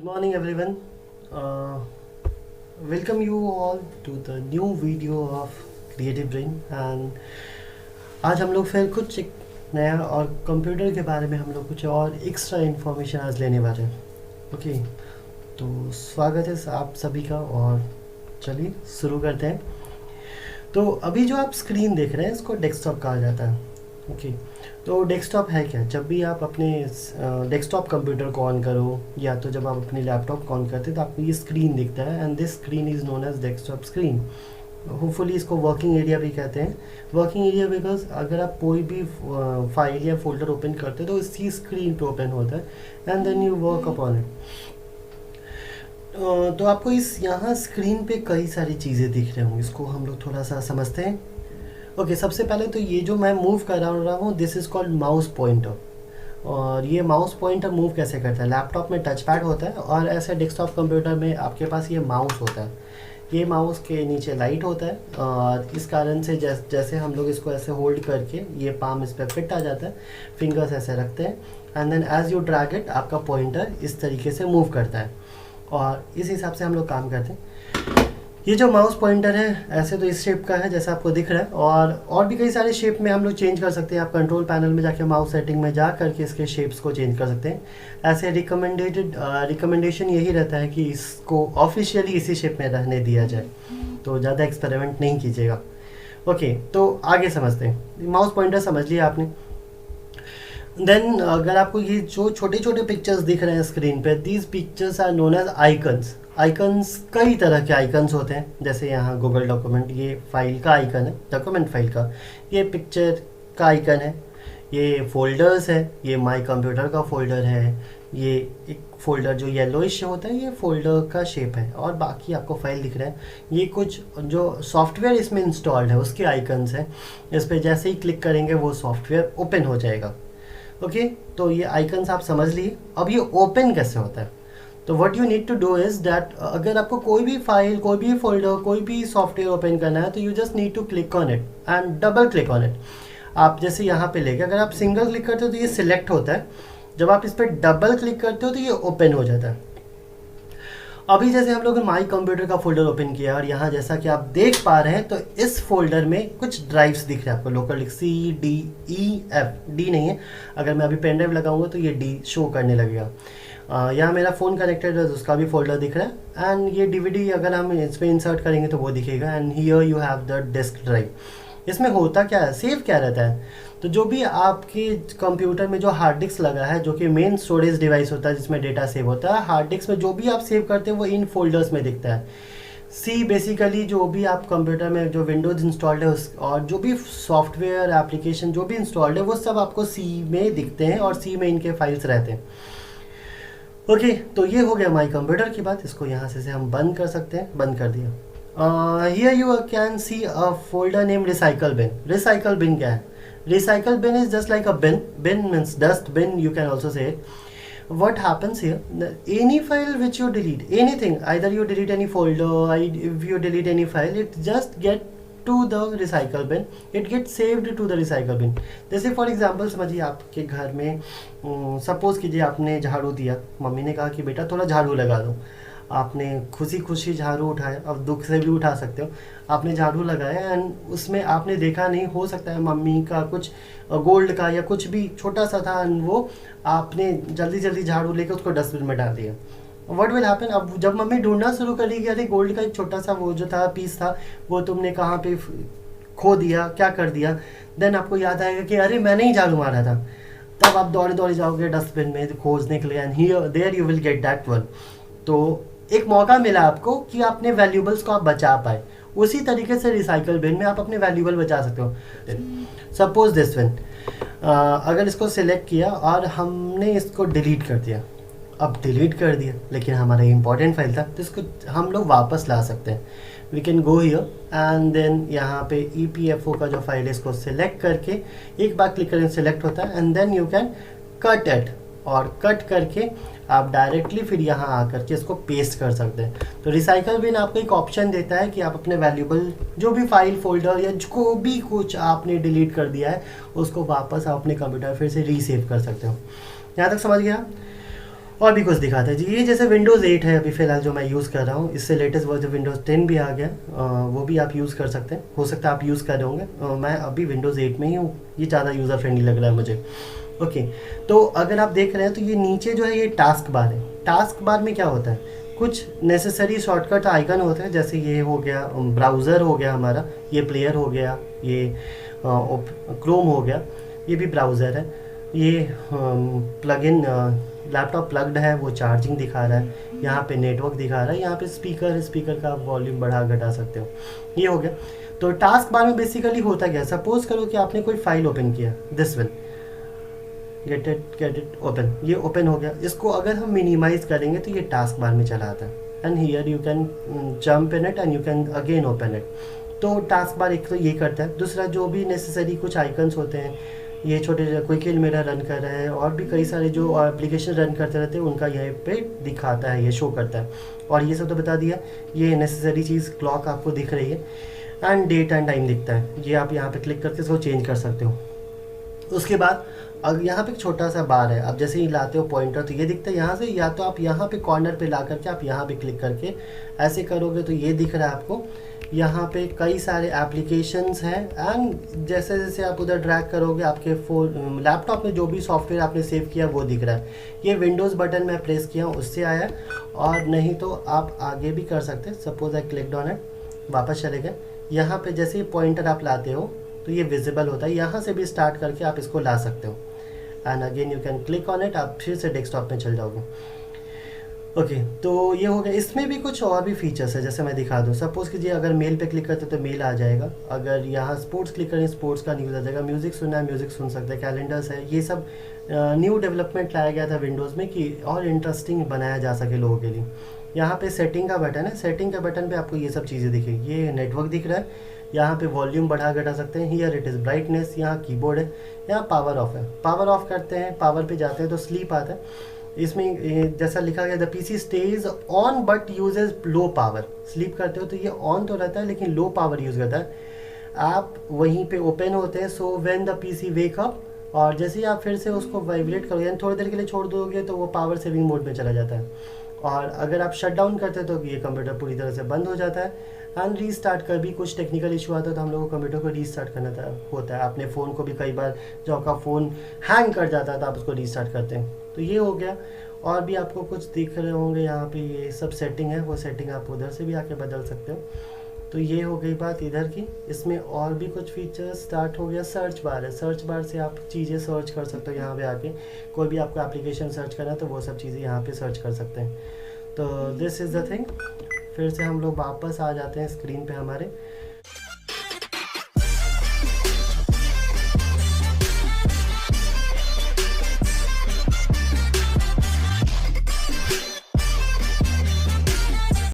Good morning, everyone. Uh, Welcome you all to the new video of Creative Brain. And आज हम लोग फिर कुछ एक नया और कंप्यूटर के बारे में हम लोग कुछ और एक्स्ट्रा इन्फॉर्मेशन आज लेने वाले हैं. ओके, तो स्वागत है आप सभी का और चलिए शुरू करते हैं. तो अभी जो आप स्क्रीन देख रहे हैं इसको डेस्कटॉप कहा जाता है. ओके, तो डेस्कटॉप है क्या? जब भी आप अपने डेस्कटॉप कंप्यूटर को ऑन करो या तो जब आप अपने लैपटॉप को ऑन करते हैं तो आपको ये स्क्रीन दिखता है and this screen is known as desktop screen. Hopefully इसको वर्किंग एरिया भी कहते हैं. वर्किंग एरिया बिकॉज अगर आप कोई भी फाइल या फोल्डर ओपन करते हैं तो इसी स्क्रीन पे ओपन होता है and then you work upon it. तो आपको इस यहाँ स्क्रीन पे कई सारी चीज़ें दिख रहे होंगे. इसको हम लोग थोड़ा सा समझते हैं. ओके, सबसे पहले तो ये जो मैं मूव कर रहा हूँ this is called mouse pointer. और ये माउस पॉइंटर मूव कैसे करता है? लैपटॉप में टच पैड होता है और ऐसे डेस्कटॉप कंप्यूटर में आपके पास ये माउस होता है. ये माउस के नीचे लाइट होता है और इस कारण से जैसे हम लोग इसको ऐसे होल्ड करके ये पाम इस पर फिट आ जाता है. फिंगर्स ऐसे रखते हैं and then as you drag it आपका पॉइंटर इस तरीके से मूव करता है और इस हिसाब से हम लोग काम करते हैं. ये जो माउस पॉइंटर है ऐसे तो इस शेप का है जैसा आपको दिख रहा है और भी कई सारे शेप में हम लोग चेंज कर सकते हैं. आप कंट्रोल पैनल में जाके माउस सेटिंग में जा करके इसके शेप्स को चेंज कर सकते हैं. ऐसे रिकमेंडेशन यही रहता है कि इसको ऑफिशियली इसी शेप में रहने दिया जाए, तो ज़्यादा एक्सपेरिमेंट नहीं कीजिएगा. ओके, तो आगे समझते हैं. माउस पॉइंटर समझ लिया आपने. देन अगर आपको ये जो छोटे छोटे पिक्चर्स दिख रहे हैं स्क्रीन पे, these pictures are known as icons. Icons कई तरह के आइकन्स होते हैं. जैसे यहाँ गूगल डॉक्यूमेंट, ये फाइल का आइकन है, डॉक्यूमेंट फाइल का. ये पिक्चर का आइकन है. ये फोल्डर्स है, ये माय कंप्यूटर का फोल्डर है. ये एक फोल्डर जो येलोइश होता है ये फोल्डर का शेप है और बाकी आपको फाइल दिख रहा है. ये कुछ जो सॉफ्टवेयर इसमें इंस्टॉल्ड है उसके आइकन्स हैं. इस पर जैसे ही क्लिक करेंगे वो सॉफ्टवेयर ओपन हो जाएगा. ओके, तो ये आइकन्स आप समझ लिए. अब ये ओपन कैसे होता है? तो what you need to do is that अगर आपको कोई भी फाइल, कोई भी फोल्डर, कोई भी सॉफ्टवेयर ओपन करना है तो you just need to click on it and double click on it. आप जैसे यहाँ पे लेके अगर आप सिंगल क्लिक करते हो तो ये सिलेक्ट होता है. जब आप इस पर डबल क्लिक करते हो तो ये ओपन हो जाता है. अभी जैसे हम लोग माई कंप्यूटर का फोल्डर ओपन किया और यहाँ जैसा कि आप देख पा रहे हैं तो इस फोल्डर में कुछ ड्राइव्स दिख रहे हैं आपको. लोकल CDEF, डी नहीं है. अगर मैं अभी पेन ड्राइव लगाऊंगा तो ये डी शो करने लगेगा. यहाँ मेरा फ़ोन कनेक्टेड है उसका भी फोल्डर दिख रहा है एंड ये DVD अगर हम इसमें इंसर्ट करेंगे तो वो दिखेगा. And here you have the disk drive. इसमें होता क्या है, सेव क्या रहता है? तो जो भी आपके कंप्यूटर में जो हार्ड डिस्क लगा है, जो कि मेन स्टोरेज डिवाइस होता है जिसमें डेटा सेव होता है, हार्ड डिस्क में जो भी आप सेव करते हैं वो इन फोल्डर्स में दिखता है. सी बेसिकली जो भी आप कंप्यूटर में जो विंडोज़ इंस्टॉल्ड है और जो भी सॉफ्टवेयर एप्लीकेशन जो भी इंस्टॉल्ड है वो सब आपको सी में दिखते हैं और सी में इनके फाइल्स रहते हैं. ओके, तो ये हो गया माई कंप्यूटर की बात. इसको यहाँ से हम बंद कर सकते हैं. बंद कर दिया. Here you can see a folder name recycle bin. Recycle bin क्या है? Recycle bin is just like a bin. Bin means dust bin, you can also say it. What happens here? Any file which you delete, anything, either you delete any folder, if you delete any file, it just get to the recycle bin. It gets saved to the recycle bin. जैसे for example समझिए आपके घर में suppose कीजिए आपने झाड़ू दिया. Mummy ने कहा कि बेटा थोड़ा झाड़ू लगा दो. आपने खुशी खुशी झाड़ू उठाया. अब दुख से भी उठा सकते हो. आपने झाड़ू लगाया एंड उसमें आपने देखा नहीं, हो सकता है मम्मी का कुछ गोल्ड का या कुछ भी छोटा सा था एंड वो आपने जल्दी जल्दी झाड़ू लेके उसको डस्टबिन में डाल दिया. What will happen? अब जब मम्मी ढूंढना शुरू करेगी अरे गोल्ड का एक छोटा सा वो जो था पीस था वो तुमने कहाँ पे खो दिया, क्या कर दिया, देन आपको याद आएगा कि अरे मैंने ही झाड़ू मारा था. तब आप दौड़े दौड़े जाओगे डस्टबिन में खोजने के लिए and here there you will get that one. तो एक मौका मिला आपको कि आपने वैल्यूबल्स को आप बचा पाए. उसी तरीके से रिसाइकल बिन में आप अपने वैल्यूबल बचा सकते हो. सपोज दिस वन, अगर इसको सिलेक्ट किया और हमने इसको डिलीट कर दिया. अब डिलीट कर दिया लेकिन हमारा इंपॉर्टेंट फाइल था तो इसको हम लोग वापस ला सकते हैं. We can go here and then यहाँ पे EPFO का जो फाइल है इसको सिलेक्ट करके एक बार क्लिक करें सिलेक्ट होता है and then you can cut it. और कट करके आप डायरेक्टली फिर यहाँ आकर के इसको पेस्ट कर सकते हैं. तो रिसाइकल बिन आपको एक ऑप्शन देता है कि आप अपने वैल्यूबल जो भी फाइल फोल्डर या जो भी कुछ आपने डिलीट कर दिया है उसको वापस आप अपने कंप्यूटर फिर से रीसेव कर सकते हो. यहाँ तक समझ गया? और भी कुछ दिखाता है जी। ये जैसे विंडोज़ 8 है अभी फ़िलहाल जो मैं यूज़ कर रहा हूँ, इससे लेटेस्ट वर्जन विंडोज़ 10 भी आ गया। वो भी आप यूज़ कर सकते हैं, हो सकता है आप यूज़ कर रहे होंगे। मैं अभी विंडोज़ 8 में ही हूँ, ये ज़्यादा यूज़र फ्रेंडली लग रहा है मुझे। ओके, तो अगर आप देख रहे हैं तो ये नीचे जो है ये टास्क बार है। टास्क बार में क्या होता है, कुछ नेसेसरी शॉर्टकट आइकन होते हैं, जैसे ये हो गया ब्राउज़र हो गया हमारा, ये प्लेयर हो गया, ये क्रोम हो गया, ये भी ब्राउज़र है, ये प्लगइन लैपटॉप प्लग्ड है, वो चार्जिंग दिखा रहा है, यहाँ पे नेटवर्क दिखा रहा है, यहाँ पे स्पीकर का वॉल्यूम बढ़ा घटा सकते हो, ये हो गया। तो टास्क बार में बेसिकली होता क्या है, सपोज करो कि आपने कोई फाइल ओपन किया, this will get it open, ये ओपन हो गया। इसको अगर हम मिनिमाइज करेंगे तो ये टास्क बार में चला आता है, and here you can jump in it and you can again open it. तो टास्क बार एक तो ये करता है। दूसरा, जो भी नेसेसरी कुछ आइकन्स होते हैं, ये छोटे कोई खेल मेरा रन कर रहा है, और भी कई सारे जो एप्लीकेशन रन करते रहते हैं उनका यहाँ पे दिखाता है, ये शो करता है। और ये सब तो बता दिया। ये नेसेसरी चीज़ क्लॉक आपको दिख रही है, एंड डेट एंड टाइम दिखता है, ये आप यहाँ पे क्लिक करके इसको चेंज कर सकते हो। उसके बाद अब यहाँ पे एक छोटा सा बार है, आप जैसे ही लाते हो पॉइंटर तो ये दिखता है यहाँ से, या तो आप यहाँ पे कॉर्नर पे ला करके आप यहाँ पे क्लिक करके ऐसे करोगे तो ये दिख रहा है आपको। यहाँ पे कई सारे एप्लीकेशंस हैं, एंड जैसे जैसे आप उधर ड्रैग करोगे आपके फ़ोन लैपटॉप में जो भी सॉफ्टवेयर आपने सेव किया वो दिख रहा है। ये विंडोज़ बटन मैं प्रेस किया हूँ उससे आया, और नहीं तो आप आगे भी कर सकते हैं। Suppose I clicked on it, वापस चले गए। यहाँ पे जैसे ही पॉइंटर आप लाते हो तो ये विजिबल होता है, यहाँ से भी स्टार्ट करके आप इसको ला सकते हो, and again you can click on it, आप फिर से डेस्कटॉप में चल जाओगे। ओके, तो ये हो गया। इसमें भी कुछ और भी फीचर्स है, जैसे मैं दिखा दूँ। सपोज़ कीजिए अगर मेल पे क्लिक करते तो मेल आ जाएगा, अगर यहाँ स्पोर्ट्स क्लिक करें स्पोर्ट्स का न्यूज़ आ जाएगा, म्यूज़िक सुनना है म्यूज़िक सुन सकते हैं, कैलेंडर्स है। ये सब न्यू डेवलपमेंट लाया गया था विंडोज़ में कि और इंटरेस्टिंग बनाया जा सके लोगों के लिए। यहाँ पे सेटिंग का बटन है, सेटिंग के बटन पे आपको ये सब चीज़ें दिखेगी। ये नेटवर्क दिख रहा है, यहाँ पे वॉल्यूम बढ़ा घटा सकते हैं, हियर इट इज़ ब्राइटनेस, यहाँ कीबोर्ड है, यहाँ पावर ऑफ है। पावर ऑफ करते हैं, पावर पे जाते हैं तो स्लीप आता है। इसमें जैसा लिखा गया, the PC stays on but uses low power. Sleep करते हो तो ये ऑन तो रहता है लेकिन लो पावर यूज़ करता है। आप वहीं पे ओपन होते हैं, so when the PC wake up, और जैसे ही आप फिर से उसको वाइब्रेट करोगे यानी थोड़ी देर के लिए छोड़ दोगे तो वो पावर सेविंग मोड में चला जाता है। और अगर आप शट डाउन करते हो तो ये कंप्यूटर पूरी तरह से बंद हो जाता है। एंड रीस्टार्ट कर भी कुछ टेक्निकल इशू आता है तो हम लोगों को कंप्यूटर को रीस्टार्ट करना होता है। अपने फ़ोन को भी कई बार जो आपका फ़ोन हैंग कर जाता है तो आप उसको रीस्टार्ट करते हैं। तो ये हो गया। और भी आपको कुछ दिख रहे होंगे यहाँ पे, ये सब सेटिंग है, वो सेटिंग आप उधर से भी आके बदल सकते हो। तो ये हो गई बात इधर की। इसमें और भी कुछ फीचर्स स्टार्ट हो गया। सर्च बार है, सर्च बार से आप चीज़ें सर्च कर सकते हो। यहाँ पे आके कोई भी आपको एप्लीकेशन सर्च करना है तो वो सब चीज़ें यहाँ पे सर्च कर सकते हैं। तो दिस इज़ द थिंग। फिर से हम लोग वापस आ जाते हैं स्क्रीन पे हमारे।